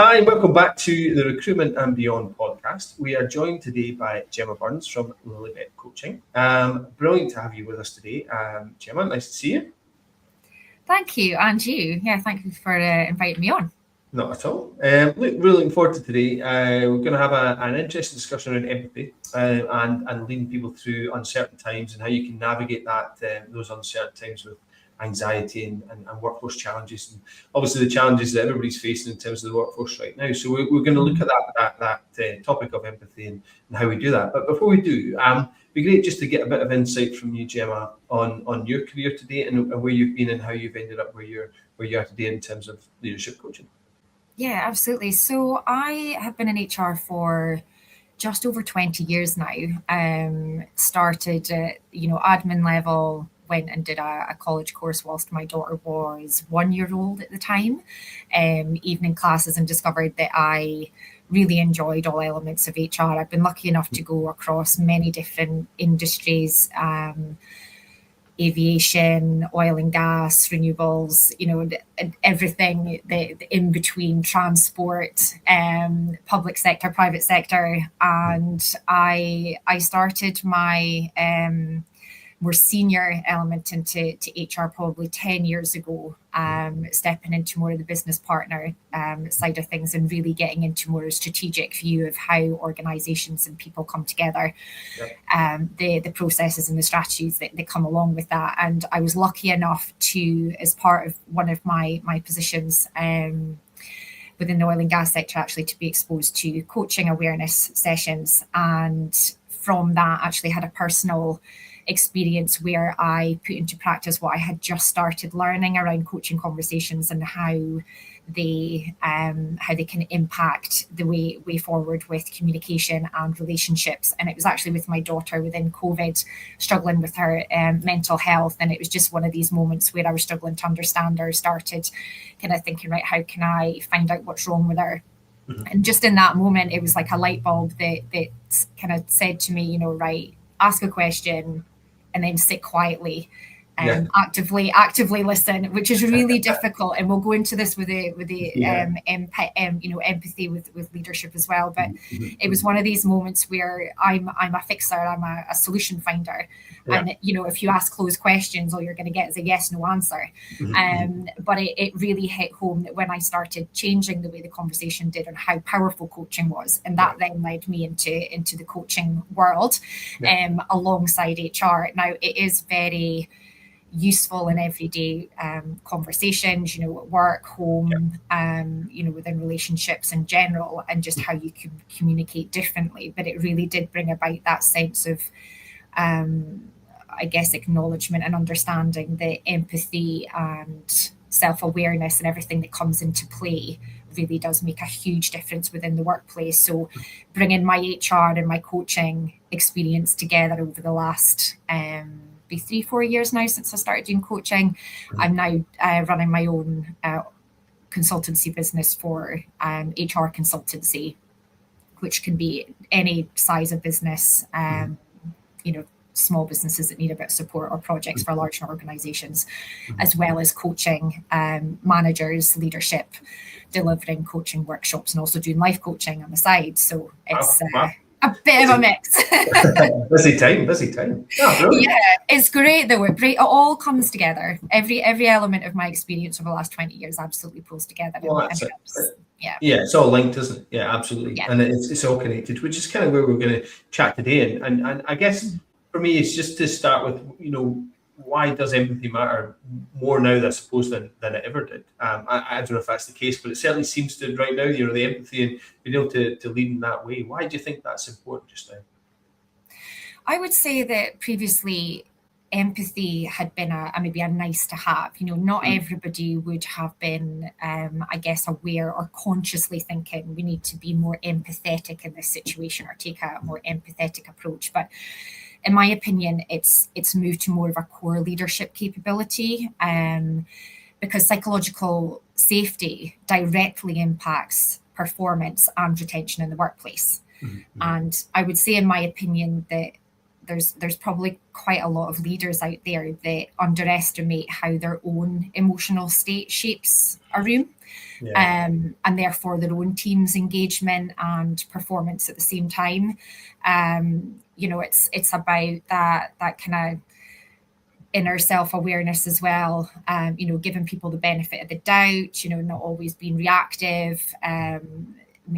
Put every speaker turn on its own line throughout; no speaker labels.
Hi, welcome back to the Recruitment and Beyond podcast. We are joined today by Gemma Burns from Lilibet Coaching. Brilliant to have you with us today. Gemma, nice to see you.
Thank you, and you. Yeah, thank you for inviting me on.
Not at all. Really looking forward to today. We're going to have an interesting discussion around empathy and leading people through uncertain times and how you can navigate those uncertain times with anxiety and workforce challenges, and obviously the challenges that everybody's facing in terms of the workforce right now. So we're going to look at that topic of empathy and how we do that. But before we do, it'd be great just to get a bit of insight from you, Gemma, on your career today and where you've been and how you've ended up where you are today in terms of leadership coaching.
Yeah, absolutely. So I have been in HR for just over 20 years now. Started at, admin level, went and did a college course whilst my daughter was 1 year old at the time, evening classes, and discovered that I really enjoyed all elements of HR. I've been lucky enough to go across many different industries, aviation, oil and gas, renewables, everything in between, transport, public sector, private sector. And I started my more senior element into HR probably 10 years ago, stepping into more of the business partner side of things and really getting into more a strategic view of how organizations and people come together, the processes and the strategies that come along with that. And I was lucky enough to, as part of one of my positions within the oil and gas sector, actually to be exposed to coaching awareness sessions. And from that, actually had a personal experience where I put into practice what I had just started learning around coaching conversations and how they can impact the way forward with communication and relationships. And it was actually with my daughter within COVID, struggling with her mental health. And it was just one of these moments where I was struggling to understand her, started kind of thinking, right, how can I find out what's wrong with her? Mm-hmm. And just in that moment, it was like a light bulb that kind of said to me, right, ask a question, and then sit quietly and actively listen, which is really difficult. And we'll go into this with empathy with leadership as well. But it was one of these moments where I'm a fixer, I'm a solution finder. Yeah. And, if you ask closed questions, all you're going to get is a yes, no answer. But it really hit home that when I started changing the way the conversation did and how powerful coaching was, and that then led me into the coaching world alongside HR. Now, it is very useful in everyday conversations, at work, home, within relationships in general, and just how you can communicate differently. But it really did bring about that sense of, acknowledgement and understanding that empathy and self-awareness and everything that comes into play really does make a huge difference within the workplace. So bringing my HR and my coaching experience together over the last 3-4 years now since I started doing coaching. I'm now running my own consultancy business for HR consultancy, which can be any size of business, small businesses that need a bit of support, or projects for larger organizations, as well as coaching managers, leadership, delivering coaching workshops, and also doing life coaching on the side. So it's a bit of a mix.
busy time.
Yeah, it's great though. It all comes together. Every element of my experience over the last 20 years absolutely pulls together.
Yeah, it's all linked, isn't it? Yeah, absolutely. Yeah. And it's all connected, which is kind of where we're going to chat today. And I guess for me, it's just to start with, why does empathy matter more now, I suppose, than it ever did? I don't know if that's the case, but it certainly seems to right now, the empathy and being able to lead in that way. Why do you think that's important just now?
I would say that previously empathy had been maybe a nice to have. Not everybody would have been, aware or consciously thinking we need to be more empathetic in this situation or take a more empathetic approach. But in my opinion, it's moved to more of a core leadership capability, because psychological safety directly impacts performance and retention in the workplace. And I would say, in my opinion, that there's probably quite a lot of leaders out there that underestimate how their own emotional state shapes a room.
Yeah.
And therefore their own team's engagement and performance at the same time. It's about that kind of inner self-awareness as well, giving people the benefit of the doubt, not always being reactive.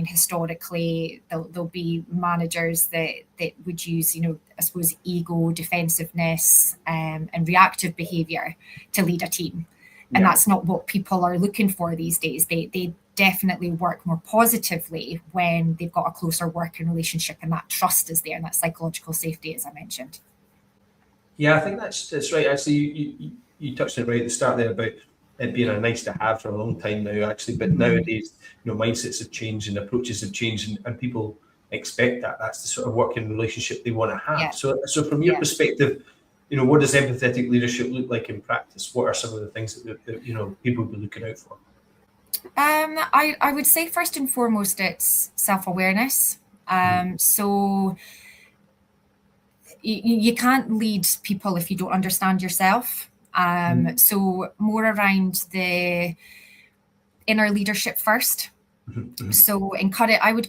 Historically, there'll be managers that would use, I suppose, ego, defensiveness, and reactive behavior to lead a team. And that's not what people are looking for these days. They definitely work more positively when they've got a closer working relationship and that trust is there and that psychological safety, as I mentioned.
Yeah, I think that's right. Actually, you touched on it right at the start there about it being a nice to have for a long time now, actually. But nowadays, mindsets have changed and approaches have changed, and people expect that. That's the sort of working relationship they want to have. Yeah. So from your perspective, what does empathetic leadership look like in practice? What are some of the things that people would be looking out for?
I would say first and foremost, it's self-awareness. So you can't lead people if you don't understand yourself. So more around the inner leadership first. So I would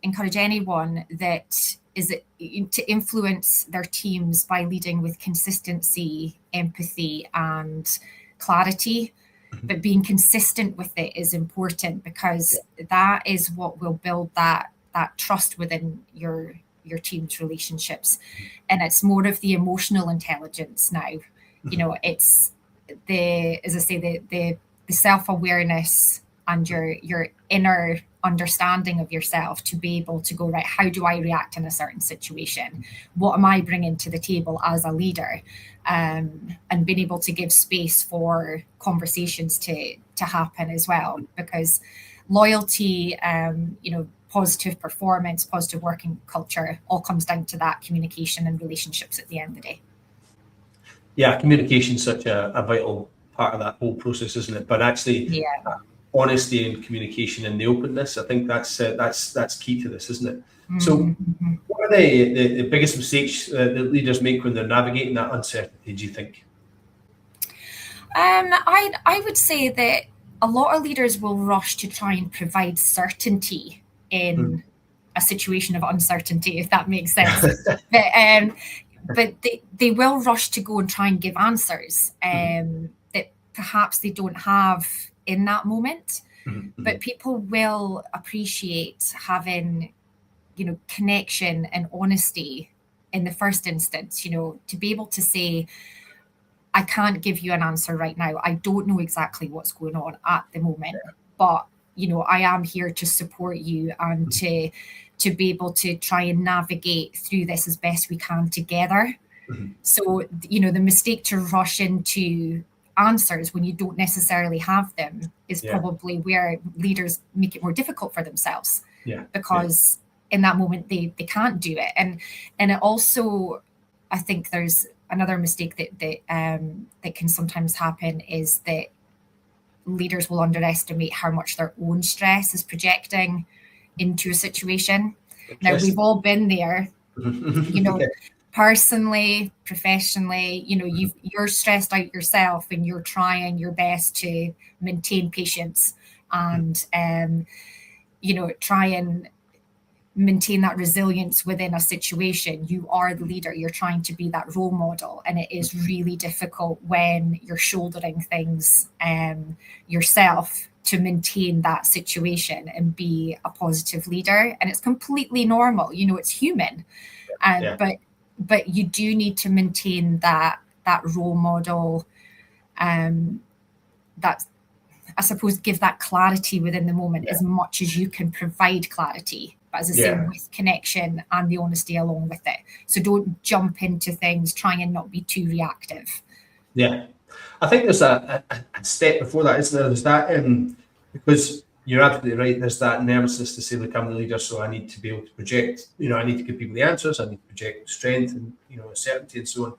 encourage anyone that is to influence their teams by leading with consistency, empathy, and clarity. But being consistent with it is important because that is what will build that trust within your team's relationships. And it's more of the emotional intelligence now. It's the self-awareness and your inner understanding of yourself to be able to go, right, how do I react in a certain situation? What am I bringing to the table as a leader? And being able to give space for conversations to happen as well, because loyalty, positive performance, positive working culture, all comes down to that communication and relationships at the end of the day.
Yeah, communication is such a vital part of that whole process, isn't it? But actually, honesty and communication and the openness, I think that's key to this, isn't it? So what are the biggest mistakes that leaders make when they're navigating that uncertainty, do you think?
I would say that a lot of leaders will rush to try and provide certainty in a situation of uncertainty, if that makes sense. But they will rush to go and try and give answers that perhaps they don't have in that moment. But people will appreciate having, connection and honesty in the first instance, to be able to say, I can't give you an answer right now. I don't know exactly what's going on at the moment, but I am here to support you and to be able to try and navigate through this as best we can together. So, the mistake to rush into answers when you don't necessarily have them is probably where leaders make it more difficult for themselves. Because in that moment they can't do it. And it also, I think there's another mistake that can sometimes happen is that leaders will underestimate how much their own stress is projecting into a situation. Now, we've all been there, personally, professionally, you're stressed out yourself and you're trying your best to maintain patience and, try and maintain that resilience within a situation. You are the leader. You're trying to be that role model. And it is really difficult when you're shouldering things yourself to maintain that situation and be a positive leader. And it's completely normal. It's human. But you do need to maintain that role model, that, I suppose, give that clarity within the moment as much as you can provide clarity. But as I say, with connection and the honesty along with it. So don't jump into things, try and not be too reactive.
Yeah. I think there's a step before that, isn't there? There's that, because you're absolutely right, there's that nervousness to say, look, I'm the leader, so I need to be able to project, I need to give people the answers, I need to project strength and, certainty and so on.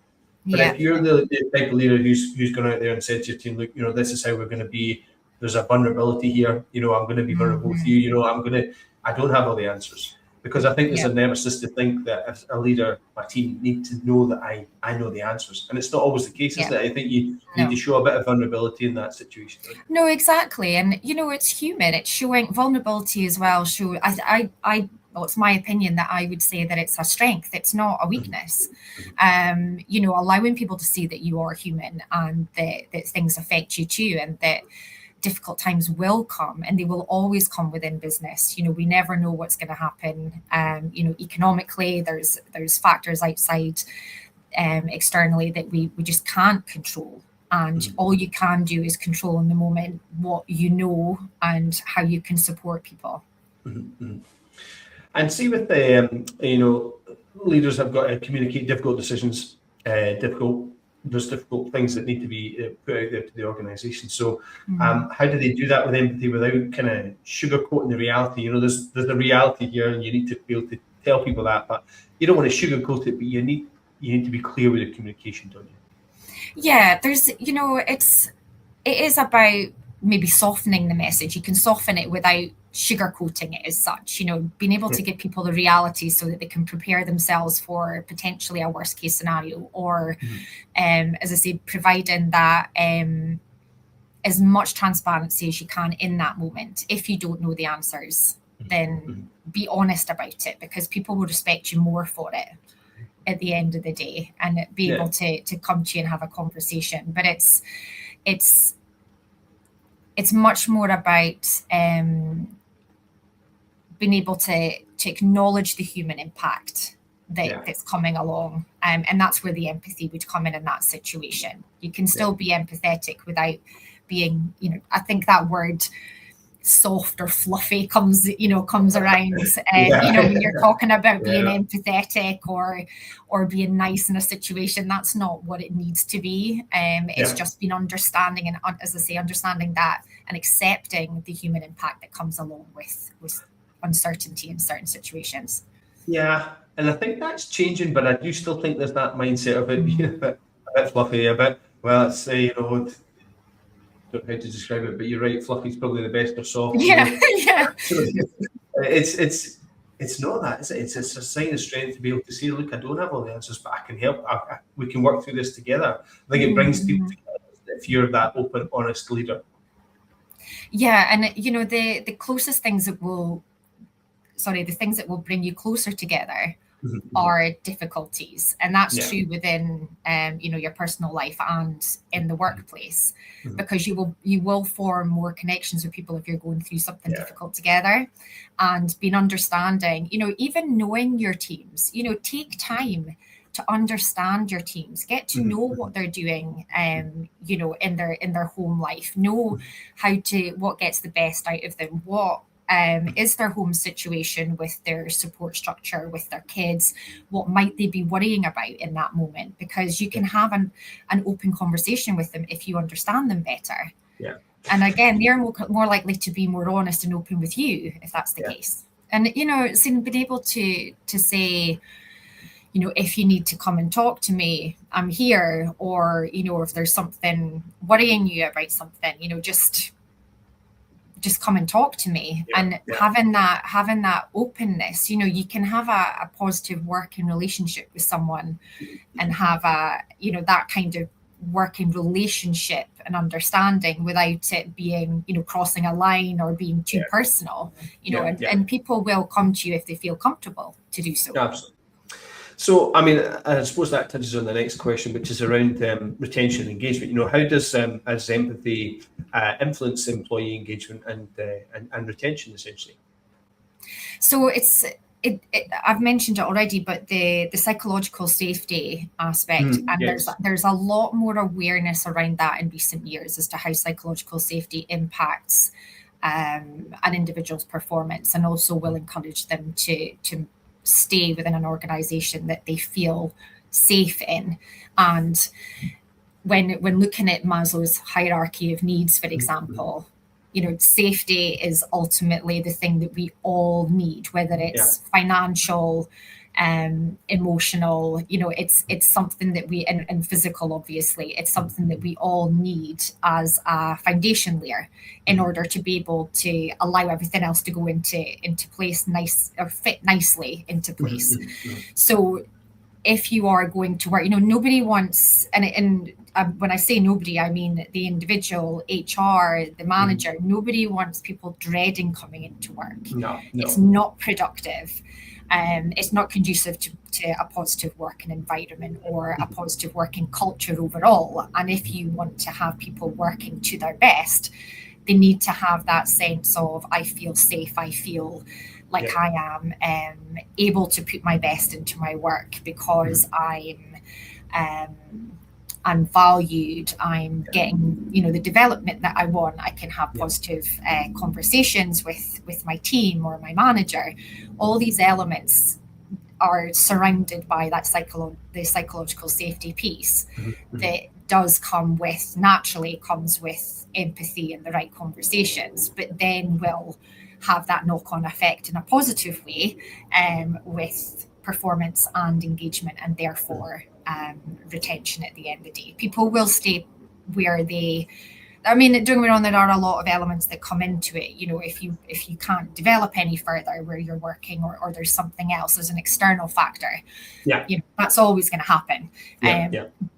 But if you're the type of leader who's gone out there and said to your team, look, this is how we're going to be, there's a vulnerability here, I'm going to be vulnerable with you, I don't have all the answers. because I think there's a nemesis to think that as a leader, my team need to know that I know the answers, and it's not always the case, is it? I think you need to show a bit of vulnerability in that situation. Right?
No, exactly, and it's human. It's showing vulnerability as well. Well, it's my opinion that I would say that it's a strength. It's not a weakness. Allowing people to see that you are human and that things affect you too, and that difficult times will come, and they will always come within business. We never know what's going to happen. Economically, there's factors outside, externally, that we just can't control. And all you can do is control in the moment what you know and how you can support people.
Mm-hmm. And see, with the leaders have got to communicate difficult decisions, there's difficult things that need to be put out there to the organisation. So how do they do that with empathy without kind of sugarcoating the reality? There's the reality here, and you need to be able to tell people that, but you don't want to sugarcoat it, but you need to be clear with your communication, don't you?
Yeah, it is about maybe softening the message. You can soften it without sugarcoating it as such, being able to give people the reality so that they can prepare themselves for potentially a worst case scenario, or as I say, providing that as much transparency as you can in that moment. If you don't know the answers, then be honest about it, because people will respect you more for it at the end of the day, and be able to come to you and have a conversation. But it's much more about being able to acknowledge the human impact that's coming along, and that's where the empathy would come in that situation. You can still be empathetic without being, I think that word soft or fluffy comes around, when you're talking about being empathetic or being nice in a situation. That's not what it needs to be. It's just been understanding, and as I say, understanding that and accepting the human impact that comes along with uncertainty in certain situations.
Yeah, and I think that's changing, but I do still think there's that mindset of it being a bit fluffy, well, it's don't know how to describe it, but you're right, fluffy's probably the best, or soft. It's not that, is it? It's a sign of strength to be able to say, look, I don't have all the answers, but I can help. We can work through this together. I think it brings people together if you're that open, honest leader.
Yeah, and the closest things that will bring you closer together are difficulties, and that's true within your personal life and in the workplace, because you will form more connections with people if you're going through something difficult together, and being understanding, even knowing your teams, take time to understand your teams, get to know what they're doing, in their home life, know what gets the best out of them, what is their home situation with their support structure, with their kids, what might they be worrying about in that moment, because you can have an open conversation with them if you understand them better. Yeah. And again, they're more likely to be more honest and open with you if that's the case. And, being able to say, if you need to come and talk to me, I'm here, or, if there's something worrying you about something, just come and talk to me. Having that openness, you can have a positive working relationship with someone and have that kind of working relationship and understanding without it being, crossing a line or being too personal, and people will come to you if they feel comfortable to do so.
Absolutely. So, I suppose that touches on the next question, which is around retention and engagement. How does empathy influence employee engagement and retention, essentially?
So I've mentioned it already, but the psychological safety aspect, and there's a lot more awareness around that in recent years as to how psychological safety impacts an individual's performance, and also will encourage them to stay within an organization that they feel safe in. And when looking at Maslow's hierarchy of needs, for example, safety is ultimately the thing that we all need, whether it's financial, emotional, it's something that we, and physical, obviously, it's something that we all need as a foundation layer in order to be able to allow everything else to go into place fit nicely into place. So if you are going to work, nobody wants, and when I say nobody, I mean the individual, HR, the manager, nobody wants people dreading coming into work.
No.
It's not productive. It's not conducive to a positive working environment or a positive working culture overall. And if you want to have people working to their best, they need to have that sense of, I feel safe, I feel like I am able to put my best into my work because I'm valued, I'm getting, the development that I want, I can have positive conversations with my team or my manager. All these elements are surrounded by that the psychological safety piece that naturally comes with empathy and the right conversations, but then will have that knock-on effect in a positive way with performance and engagement, and therefore retention at the end of the day. People will stay where don't get me wrong, there are a lot of elements that come into it. If you can't develop any further where you're working, or there's something else, there's an external factor. That's always going to happen.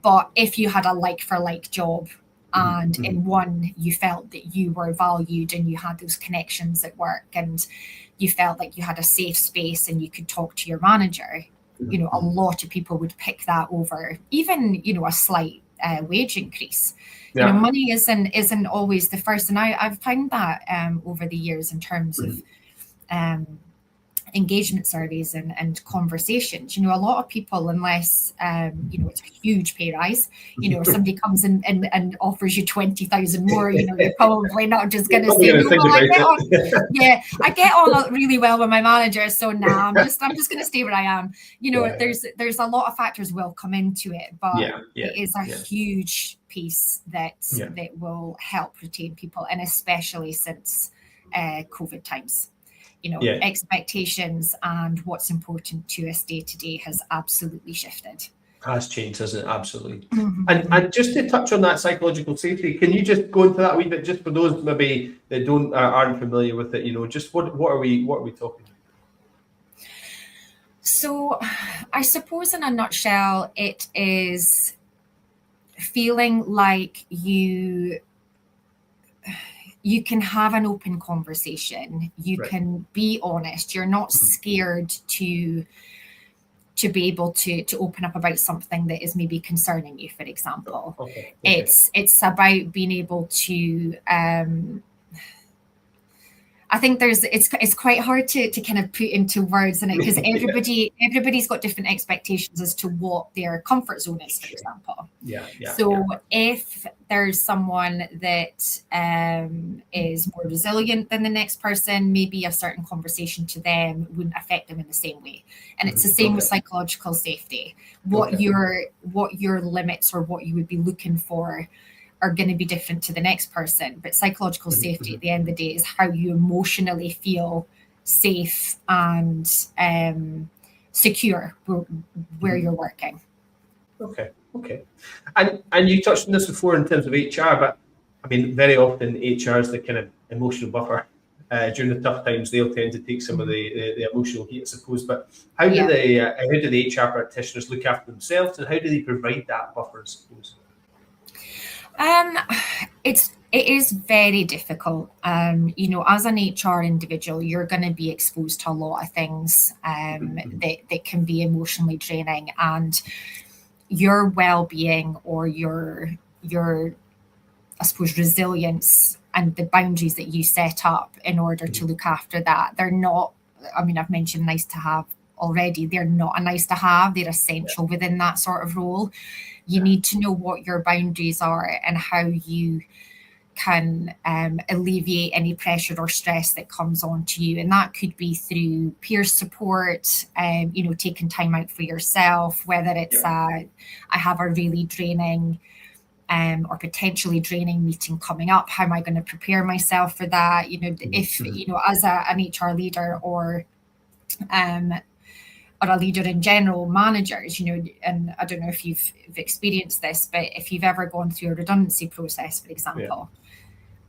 But if you had a like for like job, and in one you felt that you were valued and you had those connections at work and you felt like you had a safe space and you could talk to your manager, a lot of people would pick that over even, a slight wage increase. Money isn't always the first. And I've found that over the years in terms of engagement surveys and conversations. A lot of people, unless it's a huge pay rise, if somebody comes in and offers you 20,000 more, you're probably not just going to say, I get on really well with my manager, so I'm just going to stay where I am. There's a lot of factors will come into it, but it is a huge piece that will help retain people, and especially since COVID times. Expectations and what's important to us day to day has absolutely shifted.
Has changed, hasn't it? Absolutely. And just to touch on that psychological safety, can you just go into that a wee bit, just for those maybe that aren't familiar with it? Just what are we talking about?
So, I suppose in a nutshell, it is feeling like you can have an open conversation. You can be honest. You're not scared to be able to open up about something that is maybe concerning you, for example.
Okay.
It's about being able to I think it's quite hard to kind of put into words in it, because everybody's got different expectations as to what their comfort zone is, for example. If there's someone that is more resilient than the next person, maybe a certain conversation to them wouldn't affect them in the same way. And it's the same with psychological safety. What your limits or what you would be looking for are going to be different to the next person. But psychological safety at the end of the day is how you emotionally feel safe and secure where you're working.
Okay. And you touched on this before in terms of HR, but very often HR is the kind of emotional buffer. During the tough times, they'll tend to take some of the emotional heat, I suppose. But how do the HR practitioners look after themselves, and how do they provide that buffer, I suppose?
It is very difficult. As an HR individual, you're going to be exposed to a lot of things that can be emotionally draining, and your well-being or your I suppose resilience and the boundaries that you set up in order to look after that, they're not, I've mentioned nice to have already, they're not a nice to have, they're essential within that sort of role. You need to know what your boundaries are and how you can alleviate any pressure or stress that comes on to you. And that could be through peer support, taking time out for yourself, whether it's I have a really draining or potentially draining meeting coming up. How am I going to prepare myself for that? If, as an HR leader or a leader in general, managers, and I don't know if you've experienced this, but if you've ever gone through a redundancy process, for example,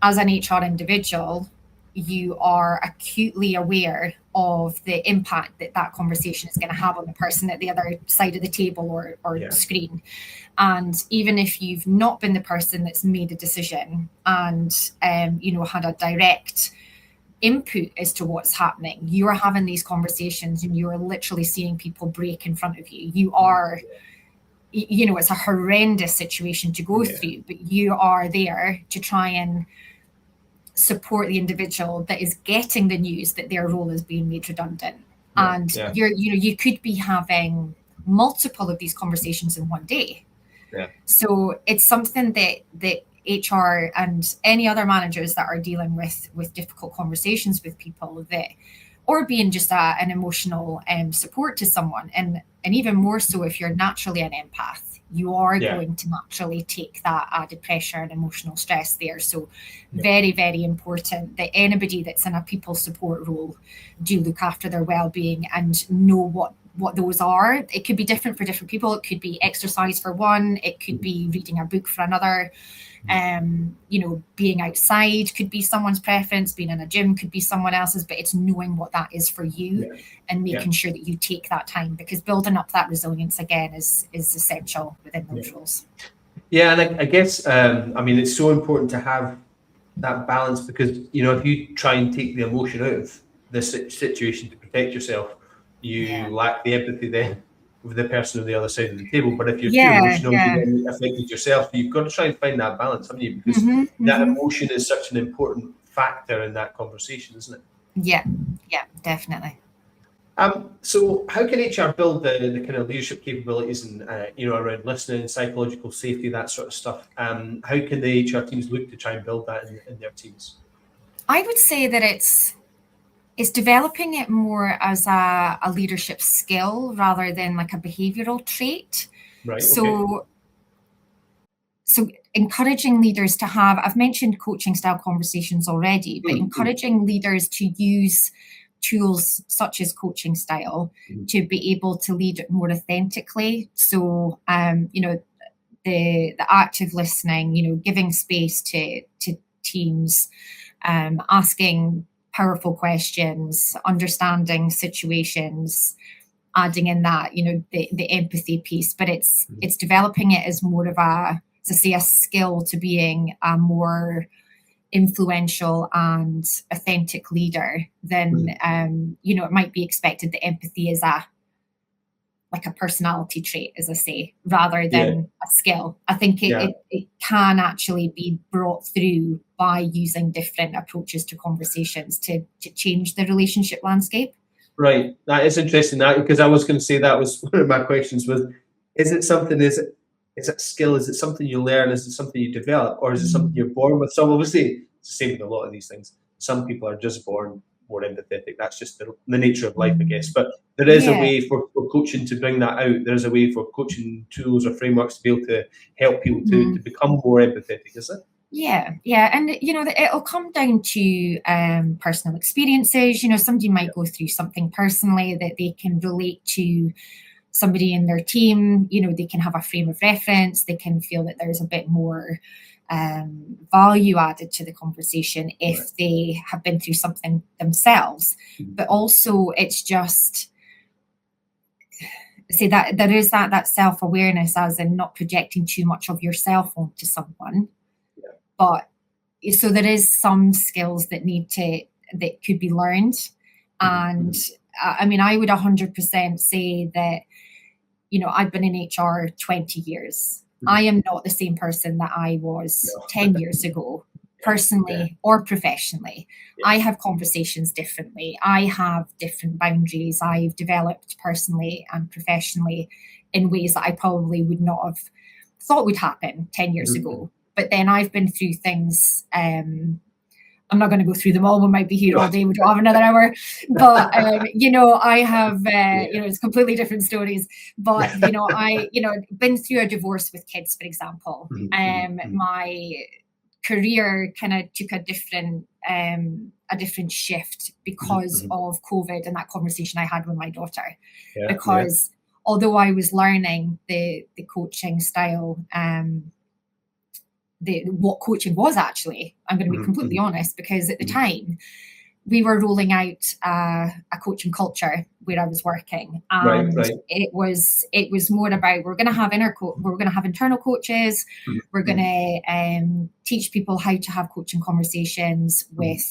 as an HR individual, you are acutely aware of the impact that conversation is going to have on the person at the other side of the table or screen. And even if you've not been the person that's made a decision and, had a direct input as to what's happening, you are having these conversations and you're literally seeing people break in front of you. You are, it's a horrendous situation to go through, but you are there to try and support the individual that is getting the news that their role is being made redundant. You could be having multiple of these conversations in one day. So it's something that HR and any other managers that are dealing with difficult conversations with people, or being just an emotional support to someone, and even more so if you're naturally an empath, you are going to naturally take that added pressure and emotional stress there. So very, very important that anybody that's in a people support role do look after their well-being and know what those are. It could be different for different people. It could be exercise for one. It could be reading a book for another. Being outside could be someone's preference. Being in a gym could be someone else's. But it's knowing what that is for you and making sure that you take that time, because building up that resilience again is essential within those roles.
Yeah, and I guess it's so important to have that balance, because if you try and take the emotion out of this situation to protect yourself, you lack the empathy then with the person on the other side of the table. But if you're too emotional, you then affected yourself. You've got to try and find that balance, haven't you? Because that emotion is such an important factor in that conversation, isn't it? Yeah,
definitely.
So how can HR build the kind of leadership capabilities and around listening, psychological safety, that sort of stuff? How can the HR teams look to try and build that in their teams?
I would say that it's developing it more as a leadership skill rather than like a behavioral trait.
Right.
So encouraging leaders to have, I've mentioned coaching style conversations already, but encouraging leaders to use tools such as coaching style to be able to lead more authentically. So, the active listening, giving space to teams, asking powerful questions, understanding situations, adding in that, the empathy piece, but it's developing it as more of a skill to being a more influential and authentic leader than, it might be expected that empathy is a personality trait, as I say, rather than a skill. I think it can actually be brought through by using different approaches to conversations to change the relationship landscape.
Right. That is interesting, because I was going to say that was one of my questions was, is it skill? Is it something you learn? Is it something you develop? Or is it something you're born with? So obviously it's the same with a lot of these things. Some people are just born more empathetic. That's just the nature of life, I guess. But there is a way for coaching to bring that out. There's a way for coaching tools or frameworks to be able to help people to become more empathetic, is it?
Yeah. And, it'll come down to personal experiences. Somebody might go through something personally that they can relate to somebody in their team. They can have a frame of reference. They can feel that there's a bit more value added to the conversation if they have been through something themselves. But also it's just say that there is that self-awareness, as in not projecting too much of yourself onto someone. But so there is some skills that could be learned. And I would 100% say that, I've been in HR 20 years. I am not the same person that I was 10 years ago, personally or professionally. I have conversations differently. I have different boundaries. I've developed personally and professionally in ways that I probably would not have thought would happen 10 years ago. But then I've been through things, I'm not going to go through them all. We might be here all day. We don't have another hour. But, I have, it's completely different stories. But, I, been through a divorce with kids, for example. My career kind of took a different shift because of COVID and that conversation I had with my daughter. Because although I was learning the coaching style, what coaching was actually, I'm going to be completely honest, because at the time we were rolling out a coaching culture where I was working, and it was more about we're going to have internal coaches, we're going to teach people how to have coaching conversations with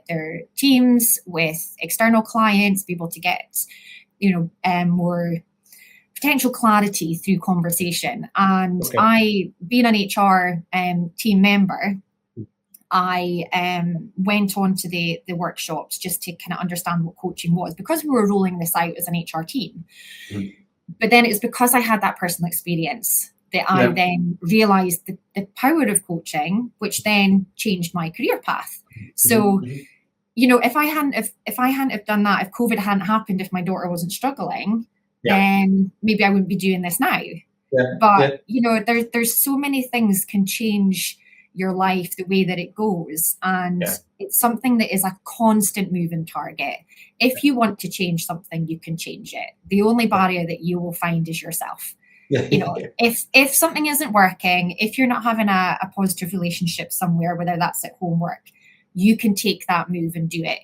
their teams, with external clients, be able to get more potential clarity through conversation. And I, being an HR team member, I went on to the workshops just to kind of understand what coaching was, because we were rolling this out as an HR team. But then it's because I had that personal experience that I then realized the power of coaching, which then changed my career path. So, if I hadn't have done that, if COVID hadn't happened, if my daughter wasn't struggling, then maybe I wouldn't be doing this now. But there's so many things can change your life, the way that it goes, and it's something that is a constant moving target. If you want to change something, you can change it. The only barrier that you will find is yourself. If something isn't working, if you're not having a positive relationship somewhere, whether that's at home, work, you can take that move and do it.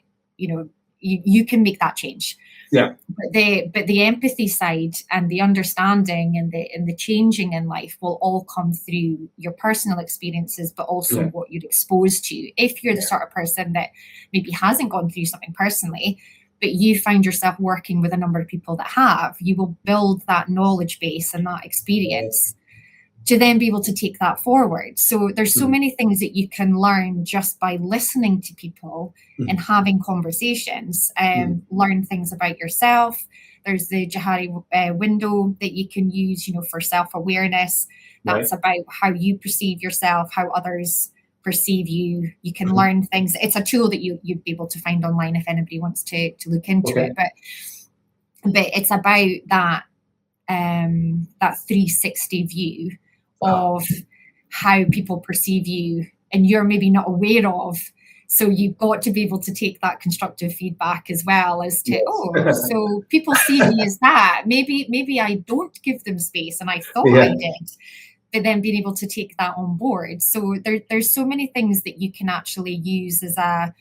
You can make that change. But the empathy side and the understanding and the changing in life will all come through your personal experiences, but also what you're exposed to. If you're the sort of person that maybe hasn't gone through something personally, but you find yourself working with a number of people that have, you will build that knowledge base and that experience to then be able to take that forward. So there's so many things that you can learn just by listening to people and having conversations, learn things about yourself. There's the Johari window that you can use, for self-awareness. That's about how you perceive yourself, how others perceive you. You can learn things. It's a tool that you'd be able to find online if anybody wants to look into it. But it's about that 360 view of how people perceive you, and you're maybe not aware of. So you've got to be able to take that constructive feedback as well as to, so people see me as that. Maybe I don't give them space, and I thought I did. But then being able to take that on board. So there's so many things that you can actually use as a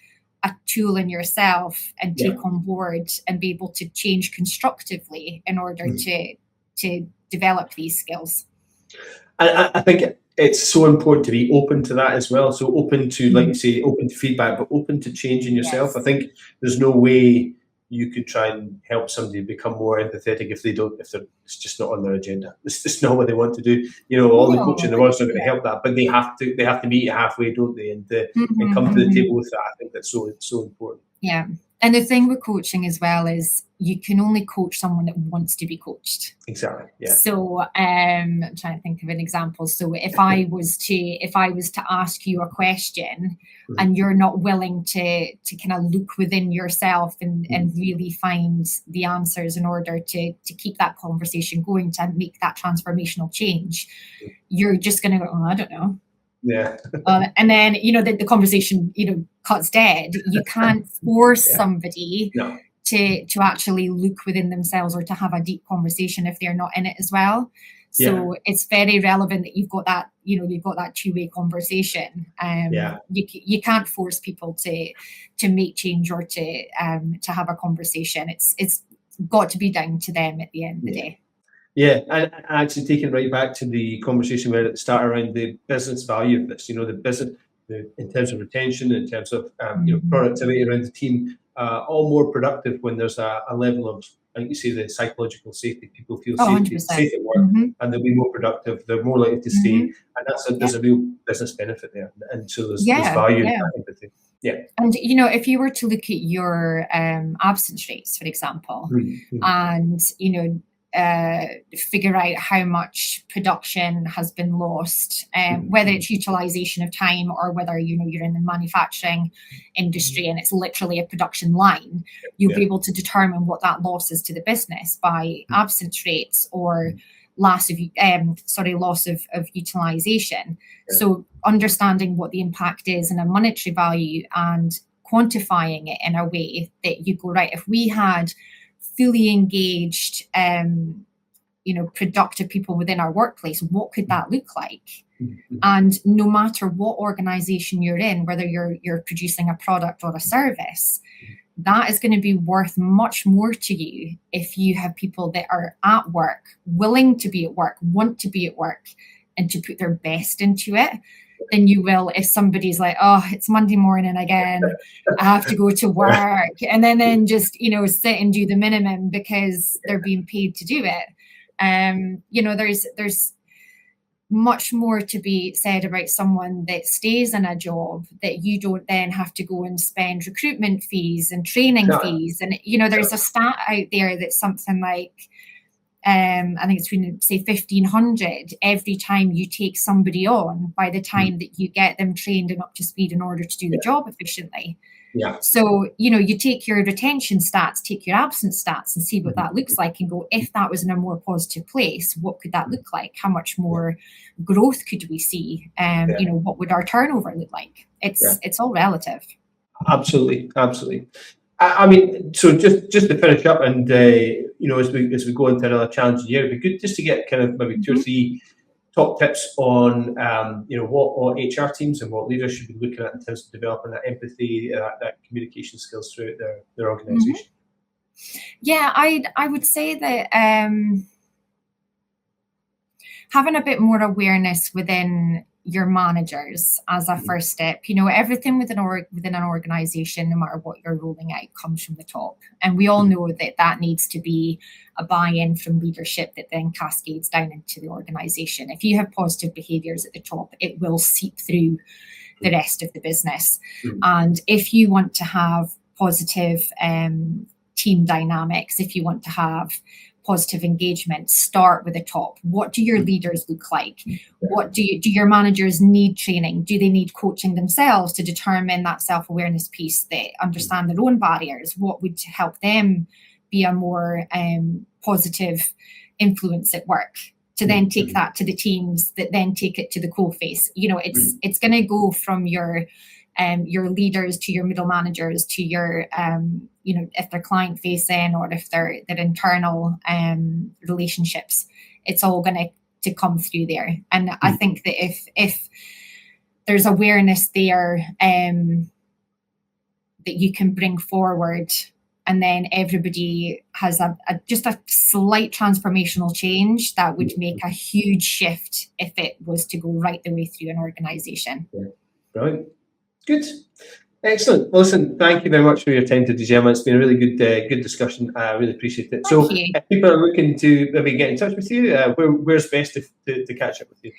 tool in yourself and take on board and be able to change constructively in order to develop these skills.
I think it's so important to be open to that as well. So open to, like you say, open to feedback, but open to changing yourself. I think there's no way you could try and help somebody become more empathetic if it's just not on their agenda. It's just not what they want to do. All the coaching in the world's not going to help that, but they have to meet you halfway, don't they? And come to the table with that. I think that's so important.
Yeah. And the thing with coaching as well is you can only coach someone that wants to be coached.
Exactly. Yeah.
So I'm trying to think of an example. So if I was to ask you a question and you're not willing to kind of look within yourself and really find the answers in order to keep that conversation going, to make that transformational change, you're just going to go, I don't know.
Yeah.
And then, the conversation, cuts dead. You can't force somebody to actually look within themselves or to have a deep conversation if they're not in it as well. So it's very relevant that you've got that, you've got that two-way conversation. You can't force people to make change or to have a conversation. It's got to be down to them at the end of the day.
Yeah, and actually taking right back to the conversation we had at the start around the business value of this, the business, in terms of retention, in terms of productivity around the team, all more productive when there's a level of, like you say, the psychological safety. People feel safe at work, and they'll be more productive. They're more likely to stay, and there's a real business benefit there. And so there's value in that empathy. Yeah.
And, if you were to look at your absence rates, for example, and, figure out how much production has been lost, whether it's utilization of time or whether, you're in the manufacturing industry and it's literally a production line, you'll be able to determine what that loss is to the business by absence rates or loss of utilization. So understanding what the impact is in a monetary value and quantifying it in a way that you go, right, if we had fully engaged, productive people within our workplace, what could that look like? And no matter what organization you're in, whether you're producing a product or a service, that is going to be worth much more to you if you have people that are at work, willing to be at work, want to be at work, and to put their best into it, than you will if somebody's like, oh, it's Monday morning again, I have to go to work, and then just, sit and do the minimum because they're being paid to do it. There's much more to be said about someone that stays in a job, that you don't then have to go and spend recruitment fees and training fees. And, there's a stat out there that's something like, I think it's between, say, 1,500 every time you take somebody on by the time that you get them trained and up to speed in order to do the job efficiently.
Yeah.
So, you take your retention stats, take your absence stats and see what that looks like and go, if that was in a more positive place, what could that look like? How much more growth could we see? What would our turnover look like? It's all relative.
Absolutely. I mean, so just to finish up, and as we go into another challenging year, it'd be good just to get kind of maybe 2 or 3 top tips on what HR teams and what leaders should be looking at in terms of developing that empathy, that communication skills throughout their organisation.
Yeah, I would say that having a bit more awareness within your managers as a first step. Everything within an organisation, no matter what you're rolling out, comes from the top. And we all know that needs to be a buy-in from leadership that then cascades down into the organisation. If you have positive behaviours at the top, it will seep through the rest of the business. And if you want to have positive team dynamics, if you want to have positive engagement, start with the top. What do your leaders look like? What do your managers need training? Do they need coaching themselves to determine that self-awareness piece? They understand their own barriers. What would help them be a more positive influence at work? To then take that to the teams that then take it to the coalface. It's going to go from your leaders to your middle managers to your if they're client facing or if they're internal relationships, it's all going to come through there. And I think that if there's awareness there that you can bring forward, and then everybody has just a slight transformational change, that would make a huge shift if it was to go right the way through an organization.
Right. Good. Excellent. Well, listen, thank you very much for your time today, Gemma. It's been a really good discussion. I really appreciate it.
Thank you.
If people are looking to maybe get in touch with you, where's best to catch up with you?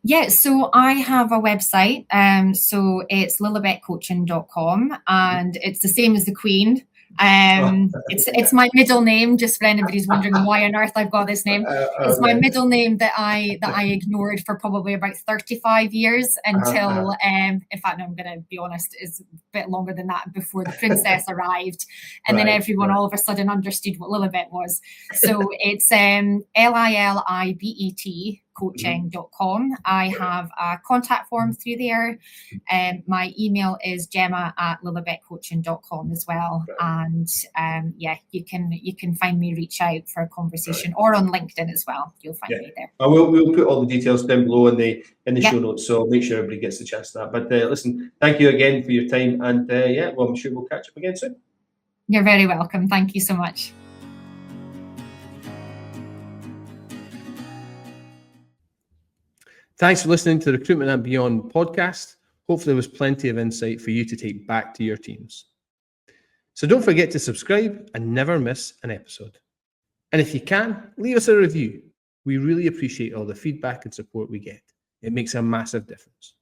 Yeah, so I have a website. So it's lilibetcoaching.com, and it's the same as the Queen. It's my middle name, just for anybody's wondering why on earth I've got this name. It's my middle name that I ignored for probably about 35 years until in fact, no, I'm gonna be honest, it's a bit longer than that, before the princess arrived, and then everyone all of a sudden understood what Lilibet was. So it's LILIBET coaching.com. I have a contact form through there. My email is gemma@lilibetcoaching.com as well. And you can find me, reach out for a conversation, or on LinkedIn as well. You'll find me there. We'll
put all the details down below in the show notes, so make sure everybody gets the chance to that. But listen, thank you again for your time, and I'm sure we'll catch up again soon.
You're very welcome. Thank you so much.
Thanks for listening to the Recruitment and Beyond podcast. Hopefully there was plenty of insight for you to take back to your teams. So don't forget to subscribe and never miss an episode. And if you can, leave us a review. We really appreciate all the feedback and support we get. It makes a massive difference.